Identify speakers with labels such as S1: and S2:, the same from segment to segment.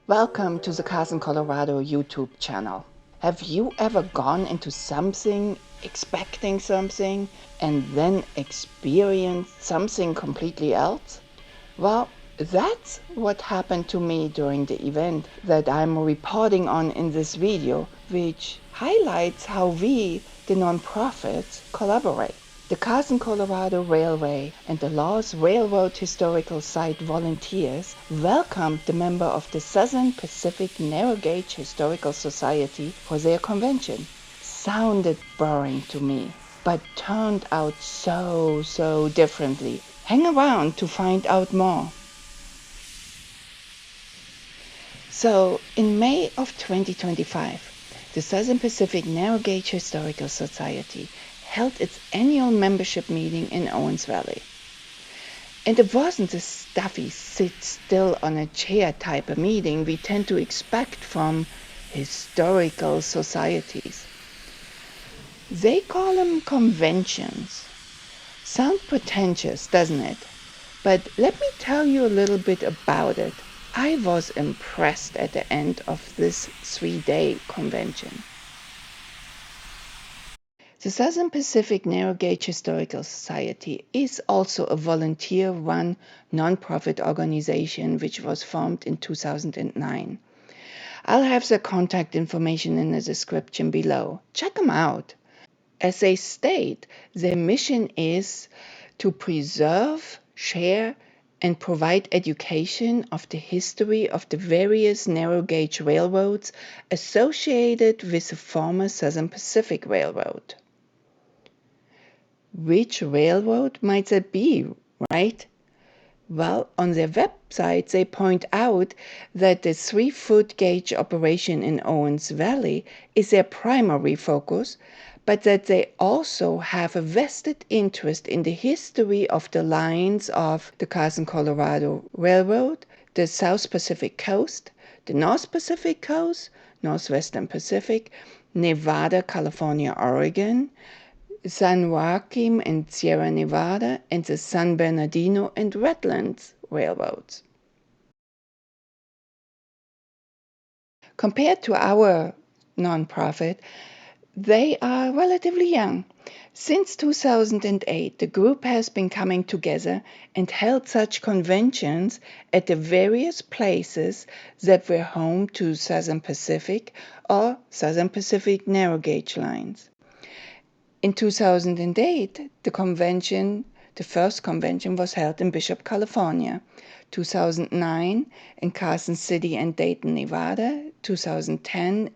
S1: Welcome to the Carson, Colorado YouTube channel. Have you ever gone into something, expecting something, and then experienced something completely else? Well, that's what happened to me during the event that I'm reporting on in this video, which highlights how we, the nonprofits, collaborate. The Carson, Colorado Railway and the Laws Railroad Historical Site volunteers welcomed the member of the Southern Pacific Narrow Gauge Historical Society for their convention. Sounded boring to me, but turned out so differently. Hang around to find out more. So, in May of 2025, the Southern Pacific Narrow Gauge Historical Society held its annual membership meeting in Owens Valley. And it wasn't a stuffy sit still on a chair type of meeting we tend to expect from historical societies. They call them conventions. Sounds pretentious, doesn't it? But let me tell you a little bit about it. I was impressed at the end of this 3-day convention. The Southern Pacific Narrow Gauge Historical Society is also a volunteer-run nonprofit organization which was formed in 2009. I'll have the contact information in the description below. Check them out. As they state, their mission is to preserve, share, and provide education of the history of the various narrow gauge railroads associated with the former Southern Pacific Railroad. Which railroad might that be, right? Well, on their website, they point out that the 3-foot gauge operation in Owens Valley is their primary focus, but that they also have a vested interest in the history of the lines of the Carson, Colorado Railroad, the South Pacific Coast, the North Pacific Coast, Northwestern Pacific, Nevada, California, Oregon, San Joaquin and Sierra Nevada, and the San Bernardino and Redlands railroads. Compared to our nonprofit, they are relatively young. Since 2008, the group has been coming together and held such conventions at the various places that were home to Southern Pacific or Southern Pacific narrow gauge lines. In 2008, the first convention was held in Bishop, California. 2009 in Carson City and Dayton, Nevada. 2010,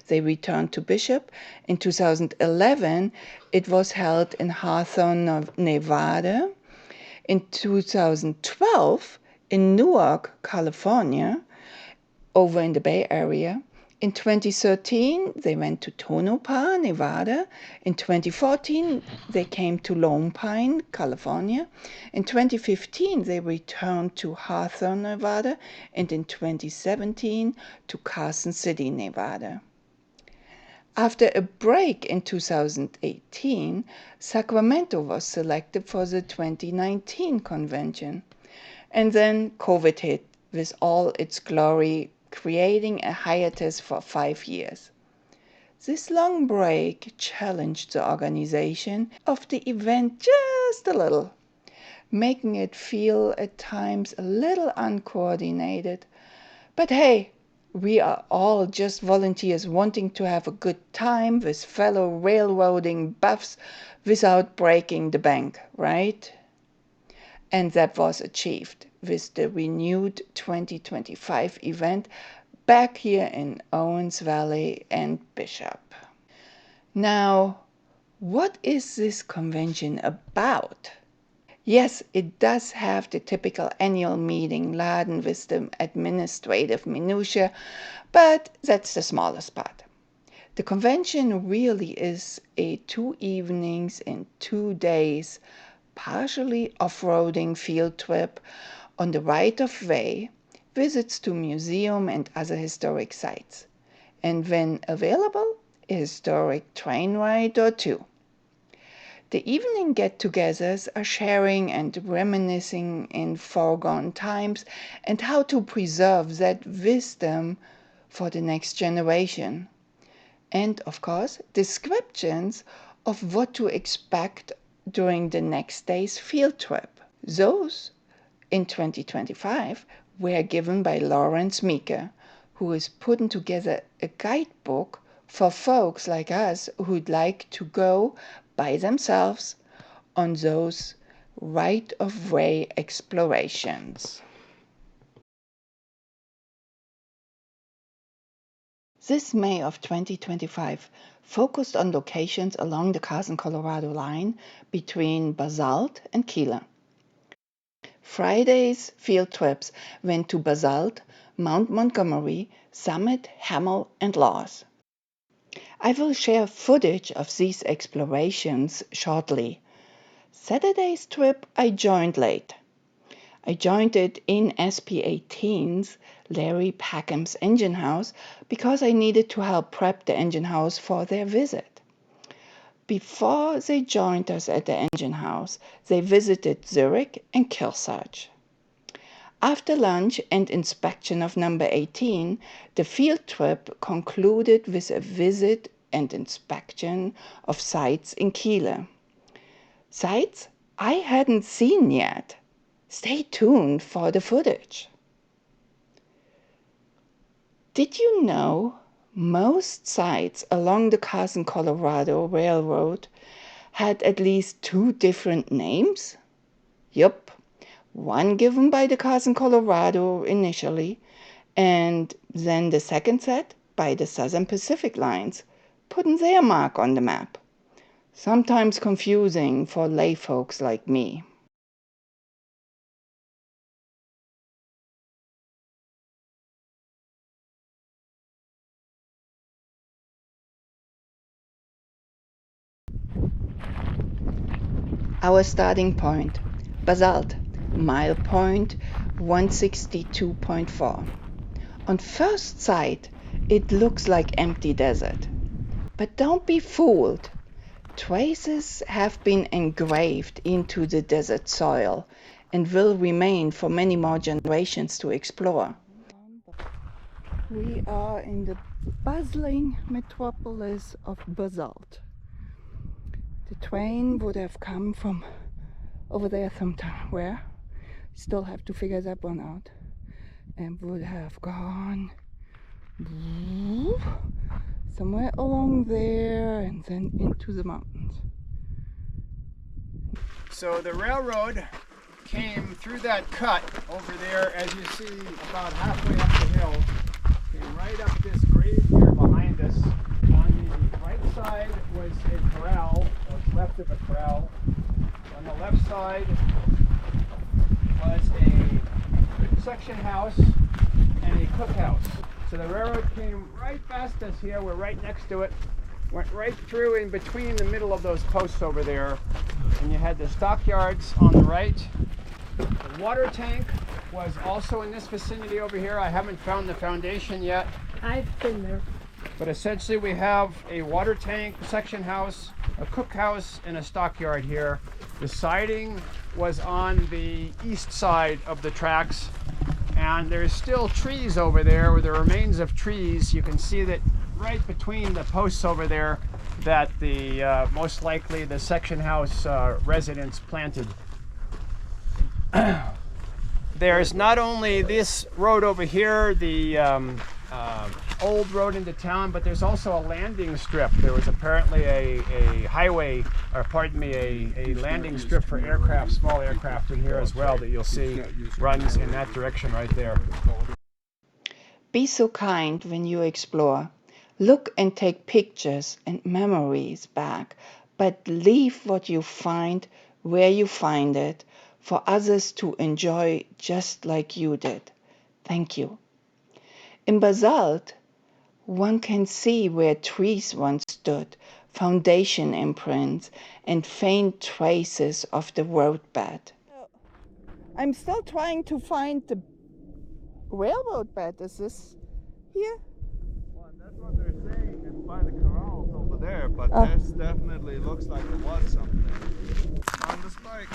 S1: they returned to Bishop. In 2011, it was held in Hawthorne, Nevada. In 2012, in Newark, California, over in the Bay Area. In 2013, they went to Tonopah, Nevada. In 2014, they came to Lone Pine, California. In 2015, they returned to Hawthorne, Nevada. And in 2017, to Carson City, Nevada. After a break in 2018, Sacramento was selected for the 2019 convention. And then COVID hit with all its glory, creating a hiatus for 5 years. This long break challenged the organization of the event just a little, making it feel at times a little uncoordinated. But hey, we are all just volunteers wanting to have a good time with fellow railroading buffs without breaking the bank, right? And that was achieved with the renewed 2025 event back here in Owens Valley and Bishop. Now, what is this convention about? Yes, it does have the typical annual meeting laden with the administrative minutiae, but that's the smallest part. The convention really is a 2 evenings and 2 days partially off-roading field trip on the right-of-way, visits to museum and other historic sites, and when available, a historic train ride or two. The evening get-togethers are sharing and reminiscing in foregone times and how to preserve that wisdom for the next generation. And, of course, descriptions of what to expect during the next day's field trip. Those, in 2025, were given by Lawrence Meeker, who is putting together a guidebook for folks like us who'd like to go by themselves on those right-of-way explorations. This May of 2025 focused on locations along the Carson, Colorado line between Basalt and Keeler. Friday's field trips went to Basalt, Mount Montgomery, Summit, Hammil, and Laws. I will share footage of these explorations shortly. Saturday's trip I joined late. I joined it in SP18's Larry Packham's engine house because I needed to help prep the engine house for their visit. Before they joined us at the engine house, they visited Zurich and Kearsarge. After lunch and inspection of number 18, the field trip concluded with a visit and inspection of sites in Keeler. Sites I hadn't seen yet. Stay tuned for the footage. Did you know most sites along the Carson, Colorado Railroad had at least 2 different names? Yup, one given by the Carson, Colorado initially, and then the second set by the Southern Pacific Lines, putting their mark on the map. Sometimes confusing for lay folks like me. Our starting point, Basalt, mile point 162.4. On first sight, it looks like empty desert. But don't be fooled. Traces have been engraved into the desert soil and will remain for many more generations to explore. We are in the bustling metropolis of Basalt. The train would have come from over there somewhere. Still have to figure that one out. And would have gone somewhere along there and then into the mountains.
S2: So the railroad came through that cut over there, as you see, about halfway up the hill. Came right up this grade here behind us. On the right side was a corral, or left of a corral. On the left side was a section house and a cookhouse. So the railroad came right past us here. We're right next to it. Went right through in between the middle of those posts over there. And you had the stockyards on the right. The water tank was also in this vicinity over here. I haven't found the foundation yet.
S3: I've been there.
S2: But essentially we have a water tank, section house, a cookhouse, and a stockyard here. The siding was on the east side of the tracks, and there's still trees over there with the remains of trees. You can see that right between the posts over there that the most likely the section house residents planted. There's not only this road over here, the old road into town, but there's also a landing strip. There was apparently a highway, or pardon me, a landing strip for aircraft, small aircraft in here as well, that you'll see runs in that direction right there.
S1: Be so kind when you explore. Look and take pictures and memories back, but leave what you find where you find it for others to enjoy just like you did. Thank you. In Basalt, one can see where trees once stood, foundation imprints, and faint traces of the roadbed. I'm still trying to find the railroad bed. Is this here?
S2: Well, that's what they're saying, is by the corrals over
S3: there, but
S1: Oh.
S3: this definitely looks like it was something on this bike.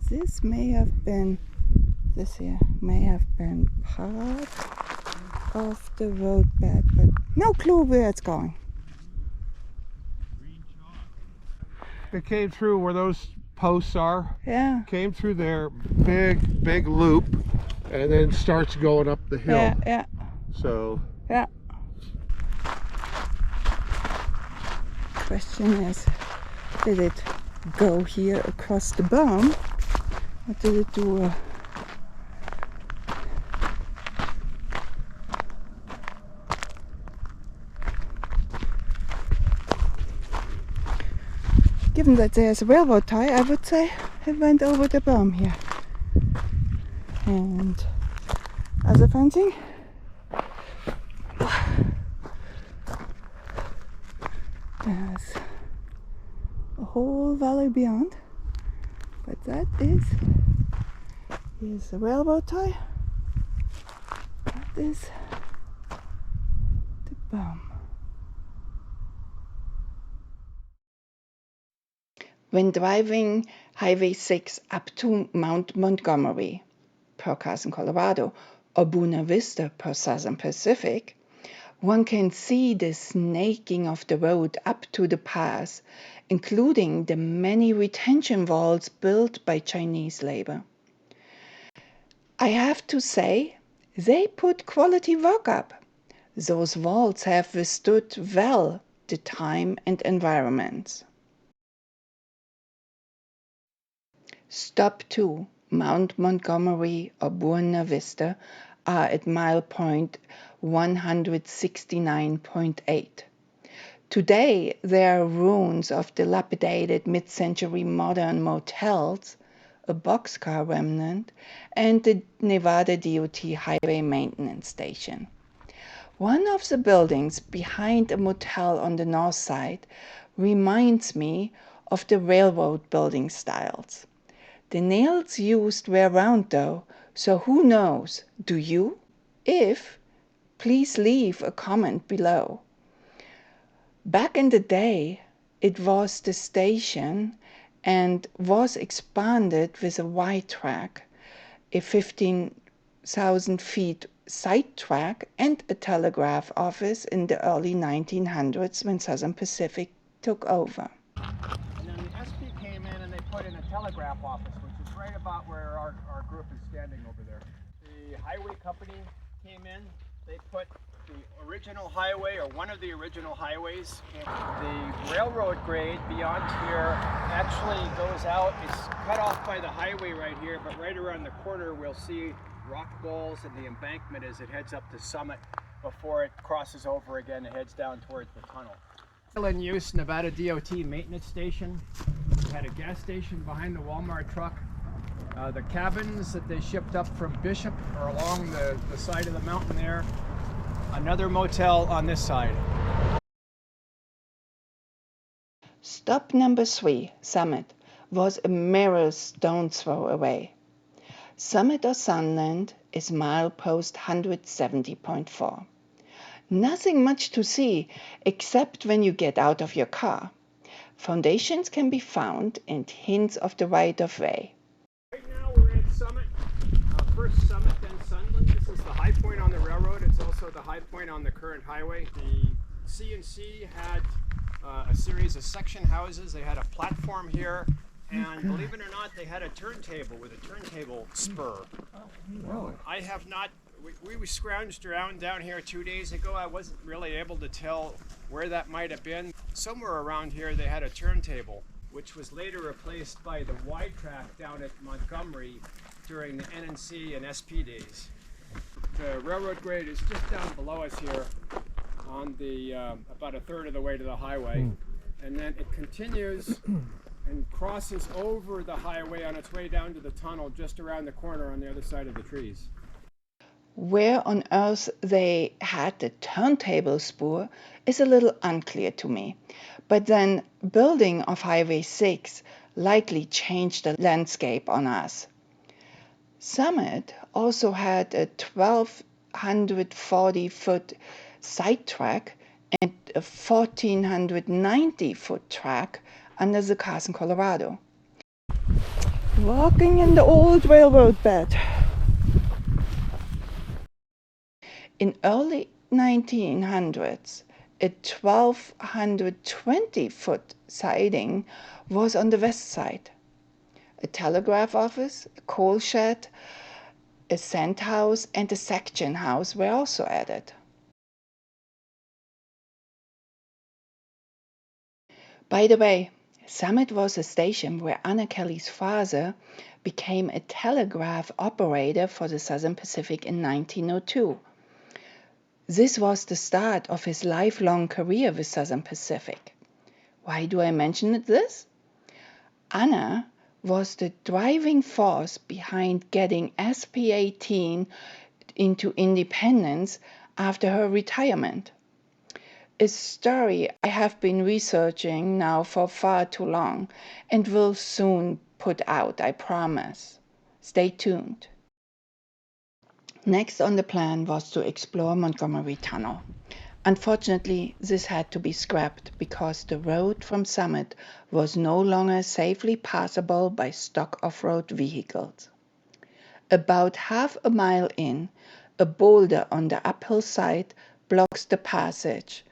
S1: This may have been, this here may have been part of the road bed, but no clue where it's going.
S3: It came through where those posts are.
S1: Yeah.
S3: Came through their big loop, and then starts going up the hill.
S1: Yeah, yeah.
S3: So.
S1: Yeah. Question is, did it go here across the berm, or did it do a... Given that there's a railroad tie, I would say it went over the berm here. And other fencing. There's a whole valley beyond, but that is, here's the railroad tie. That is the berm. When driving Highway 6 up to Mount Montgomery, per Carson, Colorado, or Buena Vista, per Southern Pacific, one can see the snaking of the road up to the pass, including the many retention walls built by Chinese labor. I have to say, they put quality work up. Those walls have withstood well the time and environments. Stop 2, Mount Montgomery or Buena Vista, are at mile point 169.8. Today, there are ruins of dilapidated mid-century modern motels, a boxcar remnant, and the Nevada DOT highway maintenance station. One of the buildings behind a motel on the north side reminds me of the railroad building styles. The nails used were round though, so who knows? Do you? If, please leave a comment below. Back in the day, it was the station and was expanded with a wide track, a 15,000 feet side track, and a telegraph office in the early 1900s when Southern Pacific took over.
S2: And then the SP came in and they put in a telegraph office, which is right about where our group is standing over there. The highway company came in, they put the original highway, or one of the original highways, and the railroad grade beyond here actually goes out. It's cut off by the highway right here, but right around the corner we'll see rock walls and the embankment as it heads up to Summit before it crosses over again and heads down towards the tunnel. Still in use, Nevada DOT maintenance station. We had a gas station behind the Walmart truck. The cabins that they shipped up from Bishop are along the side of the mountain there. Another motel on this side.
S1: Stop number 3, Summit, was a mere stone's throw away. Summit or Sunland is milepost 170.4. Nothing much to see except when you get out of your car. Foundations can be found and hints of the right-of-way.
S2: Right now we're at Summit. First Summit, then Sunland. This is the high point on the railroad. It's also the high point on the current highway. The C&C had a series of section houses. They had a platform here, and believe it or not, they had a turntable with a turntable spur.
S3: Really?
S2: I have not. We scrounged around down here 2 days ago. I wasn't really able to tell where that might have been. Somewhere around here they had a turntable, which was later replaced by the wide track down at Montgomery during the NNC and SP days. The railroad grade is just down below us here on the about a third of the way to the highway, and then it continues and crosses over the highway on its way down to the tunnel just around the corner on the other side of the trees.
S1: Where on earth they had the turntable spur is a little unclear to me, but then building of Highway 6 likely changed the landscape on us. Summit also had a 1,240-foot sidetrack and a 1,490-foot track under the Carson, Colorado. Walking in the old railroad bed. In early 1900s, a 1,220-foot siding was on the west side. A telegraph office, a coal shed, a sand house, and a section house were also added. By the way, Summit was a station where Anna Kelly's father became a telegraph operator for the Southern Pacific in 1902. This was the start of his lifelong career with Southern Pacific. Why do I mention this? Anna was the driving force behind getting SP-18 into independence after her retirement. A story I have been researching now for far too long and will soon put out, I promise. Stay tuned. Next on the plan was to explore Montgomery Tunnel. Unfortunately, this had to be scrapped because the road from Summit was no longer safely passable by stock off-road vehicles. About half a mile in, a boulder on the uphill side blocks the passage,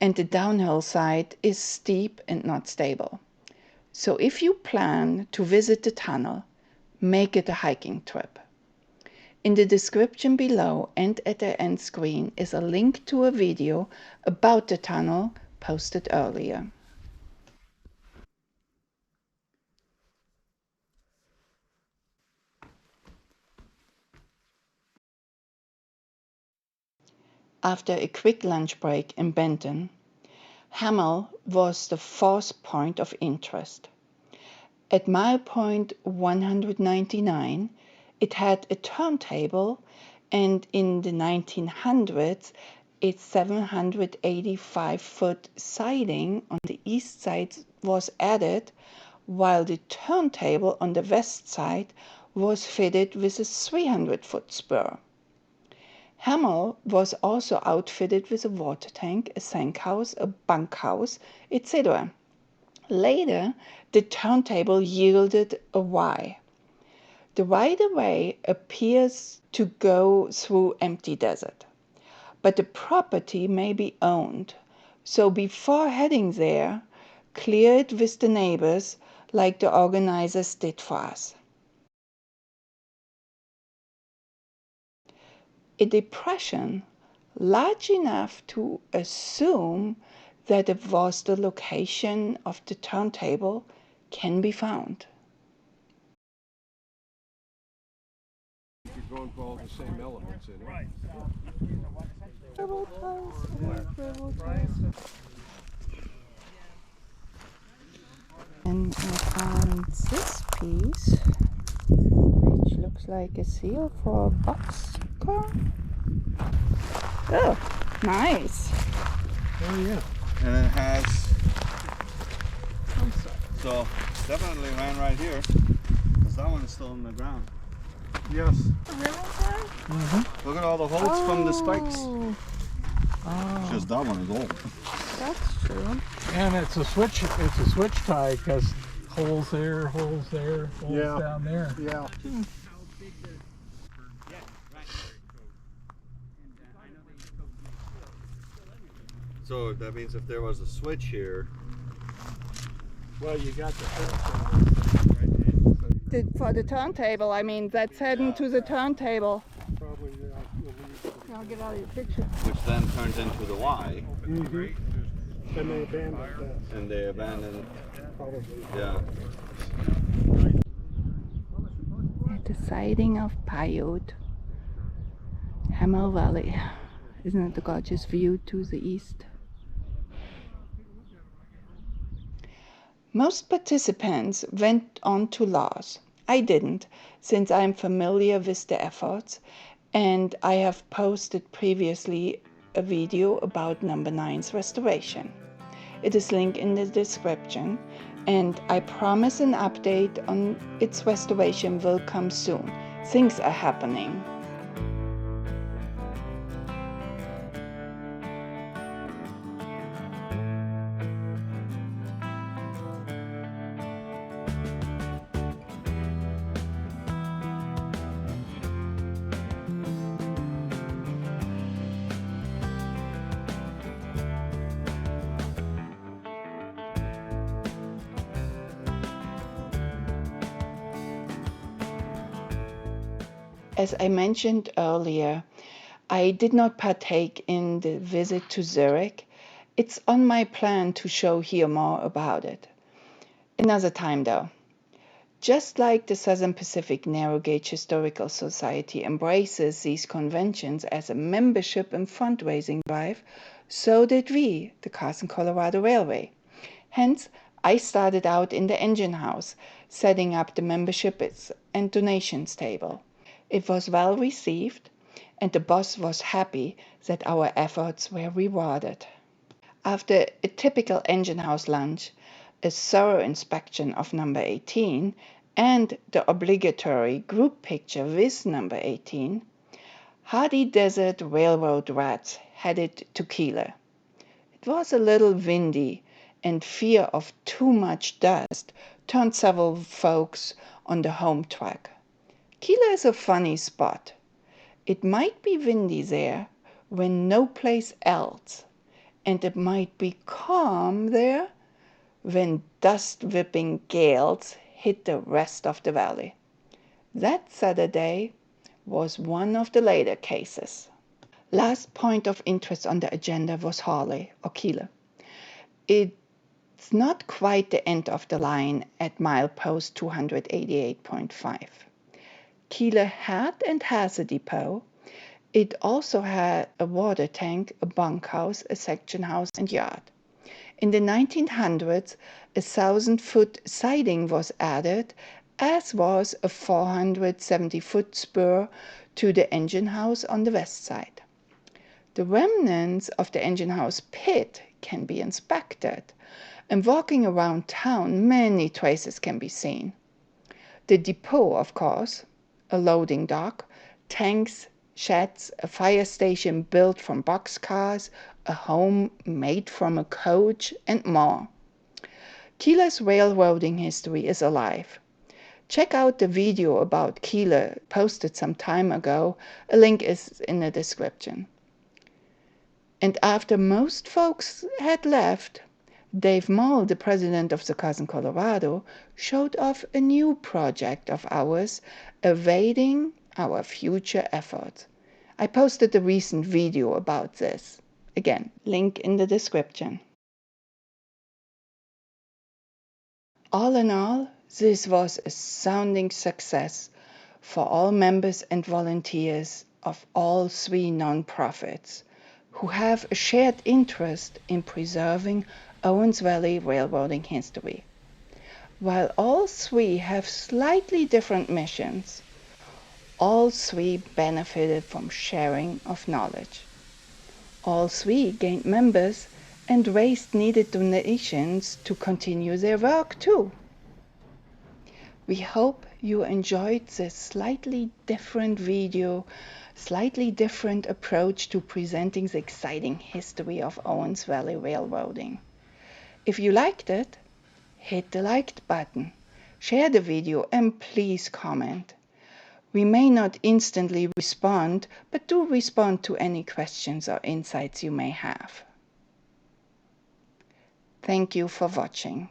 S1: and the downhill side is steep and not stable. So if you plan to visit the tunnel, make it a hiking trip. In the description below and at the end screen is a link to a video about the tunnel posted earlier. After a quick lunch break in Benton, Hammil was the fourth point of interest. At mile point 199, it had a turntable, and in the 1900s, a 785-foot siding on the east side was added, while the turntable on the west side was fitted with a 300-foot spur. Hammil was also outfitted with a water tank, a sink house, a bunkhouse, etc. Later, the turntable yielded a Y. The right-of-way appears to go through empty desert, but the property may be owned, so before heading there, clear it with the neighbors like the organizers did for us. A depression large enough to assume that it was the location of the turntable can be found.
S3: You're going for all the same elements in it. Right.
S1: And I found this piece, which looks like a seal for a boxcar. Oh, nice.
S3: Oh yeah.
S4: And it has, so definitely ran right here, because that one is still in the ground.
S3: Yes.
S4: Look at all the holes from the spikes.
S1: Oh,
S4: Just that one is old.
S1: that's true.
S5: And it's a switch tie because holes there, holes
S3: Yeah.
S5: down there.
S3: Yeah.
S4: So that means if there was a switch here,
S3: Well, you got the first
S1: For the turntable, I mean, that's heading to the turntable.
S3: probably
S1: I'll get out of your picture.
S4: which then turns into the Y,
S3: mm-hmm. Then they abandoned that.
S4: and they abandoned,
S3: Probably.
S4: yeah.
S1: At the siding of Paiute, Hammil Valley. Isn't it a gorgeous view to the east? Most participants went on to Laos. I didn't, since I'm familiar with the efforts, and I have posted previously a video about Number 9's restoration. It is linked in the description, and I promise an update on its restoration will come soon. Things are happening. As I mentioned earlier, I did not partake in the visit to Zurich. It's on my plan to show here more about it. Another time though. Just like the Southern Pacific Narrow Gauge Historical Society embraces these conventions as a membership and fundraising drive, so did we, the Carson, Colorado Railway. Hence, I started out in the engine house, setting up the memberships and donations table. It was well received, and the boss was happy that our efforts were rewarded. After a typical engine house lunch, a thorough inspection of number 18, and the obligatory group picture with number 18, hardy desert railroad rats headed to Keeler. It was a little windy, and fear of too much dust turned several folks on the home track. Keeler is a funny spot. It might be windy there when no place else, and it might be calm there when dust-whipping gales hit the rest of the valley. That Saturday was one of the later cases. Last point of interest on the agenda was Hawley, or Keeler. It's not quite the end of the line at milepost 288.5. Keeler had and has a depot. It also had a water tank, a bunkhouse, a section house, and yard. In the 1900s, a 1,000-foot siding was added, as was a 470-foot spur to the engine house on the west side. The remnants of the engine house pit can be inspected, and walking around town, many traces can be seen. The depot, of course, a loading dock, tanks, sheds, a fire station built from boxcars, a home made from a coach, and more. Keeler's railroading history is alive. Check out the video about Keeler posted some time ago. A link is in the description. And after most folks had left, Dave Moll, the president of the Carson, Colorado, showed off a new project of ours, awaiting our future efforts. I posted a recent video about this. Again, link in the description. All in all, this was a sounding success for all members and volunteers of all three nonprofits who have a shared interest in preserving Owens Valley railroading history. While all three have slightly different missions, all three benefited from sharing of knowledge. All three gained members and raised needed donations to continue their work too. We hope you enjoyed this slightly different video, slightly different approach to presenting the exciting history of Owens Valley railroading. If you liked it, hit the like button, share the video, and please comment. We may not instantly respond, but do respond to any questions or insights you may have. Thank you for watching.